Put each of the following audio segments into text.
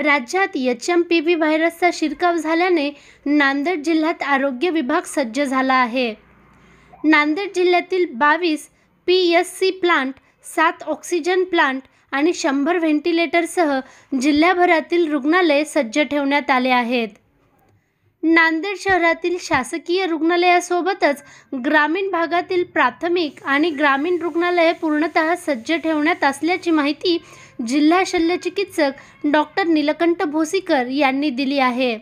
राज्यात HMPV व्हायरसचा शिरकाव झाल्याने नांदेड जिल्ह्यात आरोग्य विभाग सज्ज झाला आहे। नांदेड जिल्ह्यातील 22 PSC प्लांट, 7 ऑक्सिजन प्लांट आणि 100 व्हेंटिलेटरसह जिल्ह्याभरातील रुग्णालय सज्ज ठेवण्यात आले आहेत। नांदेड शहरातील शासकीय रुग्णालयासोबतच ग्रामीण भागातील प्राथमिक आणि ग्रामीण रुग्णालये पूर्णतः सज्ज ठेवण्यात असल्याची माहिती जिल्हा शल्यचिकित्सक डॉक्टर नीलकंठ भोसीकर यांनी दिली आहे।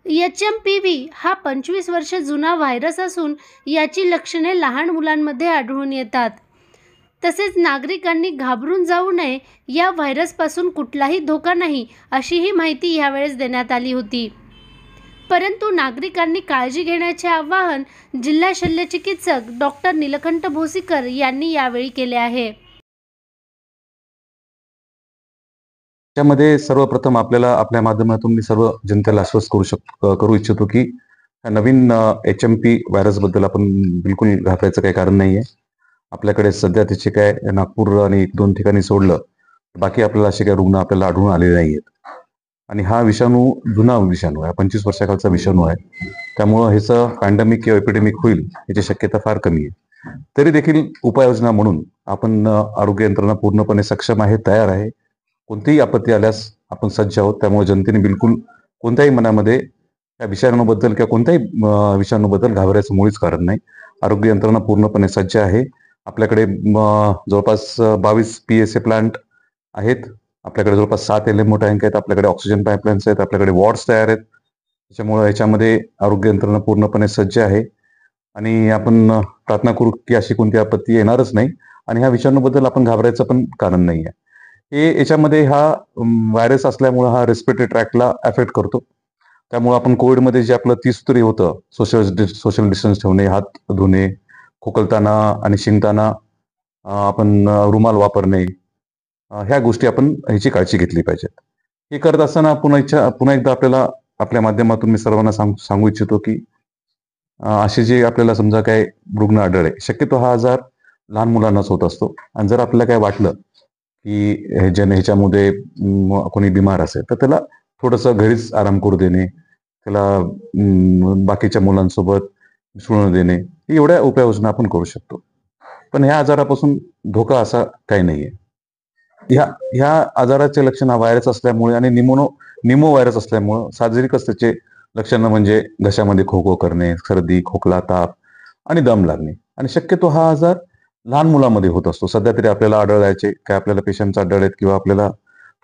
HMPV हा 25 वर्ष जुना व्हायरस असून याची लक्षणे लहान मुलांमध्ये आढळून येतात। तसेच नागरिकांनी घाबरून जाऊ नये, या व्हायरसपासून कुठलाही धोका नाही अशीही माहिती यावेळेस देण्यात आली होती। परंतु नागरिकांनी काळजी घेण्याचे आवाहन जिल्हा शल्यचिकित्सक डॉक्टर नीलकंठ भोसीकर यांनी यावेळी केले आहे। त्यामध्ये सर्वप्रथम आपल्याला आपल्या माध्यमातून मी सर्व जनतेला आश्वस्त करू इच्छितो की नवीन HMP व्हायरस बद्दल आपण बिलकुल घाबरायचं काही कारण नाहीये। आपल्याकडे सध्या त्याचे काय नागपूर आणि 1-2 ठिकाणी सोडलं, बाकी आपल्याला असे काही रुग्ण आपल्याला आढळून आलेले नाहीयेत। आणि हा विषाणू जुना विषाणू आहे, 25 वर्षाखालचा विषाणू आहे। त्यामुळं ह्याचं पॅन्डेमिक किंवा एपिडेमिक होईल याची शक्यता फार कमी आहे। तरी देखील उपाययोजना म्हणून आपण आरोग्य यंत्रणा पूर्णपणे सक्षम आहे, तयार आहे। कोणतीही आपत्ती आल्यास आपण सज्ज आहोत। त्यामुळे जनतेने बिलकुल कोणत्याही मनामध्ये त्या विषाणूबद्दल किंवा कोणत्याही विषाणूबद्दल घाबरायचं मुळीच कारण नाही। आरोग्य यंत्रणा पूर्णपणे सज्ज आहे। आपल्याकडे जवळपास 22 PSA प्लांट आहेत, आपल्याकडे जवळपास 7 LMO टँक आहेत, आपल्याकडे ऑक्सिजन पाईपलाईन्स आहेत, आपल्याकडे वॉर्ड्स तयार आहेत। त्याच्यामुळे याच्यामध्ये आरोग्य यंत्रणा पूर्णपणे सज्ज आहे आणि आपण प्रार्थना करू की अशी कोणती आपत्ती येणारच नाही आणि ह्या विषाणूबद्दल आपण घाबरायचं पण कारण नाही आहे। याच्यामध्ये हा व्हायरस असल्यामुळे हा रेस्पिरेटरी ट्रॅकला अफेक्ट करतो। त्यामुळे आपण कोविडमध्ये जे आपलं 30 सूत्री होतं, सोशल डिस्टन्स ठेवणे, हात धुणे, खोकलताना आणि शिंकताना आपण रुमाल वापरणे, ह्या गोष्टी आपण ह्याची काळजी घेतली पाहिजे। हे करत असताना पुन्हा एकदा आपल्याला आपल्या माध्यमातून मी सर्वांना सांगू इच्छितो की असे जे आपल्याला समजा काय रुग्ण आढळले, शक्यतो हा आजार लहान मुलांनाच होत असतो आणि जर आपल्याला काय वाटलं की ह्याच्यामध्ये कोणी बिमार असेल तर त्याला थोडंसं घरीच आराम करू देणे, त्याला बाकीच्या मुलांसोबत मिसळून देणे, एवढ्या उपाययोजना आपण करू शकतो। पण ह्या आजारापासून धोका असा काही नाहीये। ह्या आजाराचे लक्षण हा व्हायरस असल्यामुळे आणि निमो व्हायरस असल्यामुळे साहजिकच त्याचे लक्षणं म्हणजे घशामध्ये खो करणे, सर्दी, खोकला, ताप आणि दम लागणे आणि शक्यतो हा आजार लहान मुलांमध्ये होत असतो। सध्या तरी आपल्याला आढळायचे काय आपल्याला पेशंट्स आढळलेत किंवा आपल्याला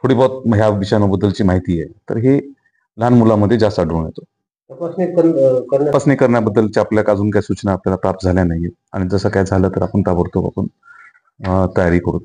थोडी बहुत ह्या विषाणूबद्दलची माहिती आहे, तर हे लहान मुलांमध्ये जास्त आढळून येतो। तपासणी करण्याबद्दलच्या आपल्याला अजून काही सूचना आपल्याला प्राप्त झाल्या नाहीये आणि जसं काय झालं तर आपण ताबडतोब आपण तयारी करू।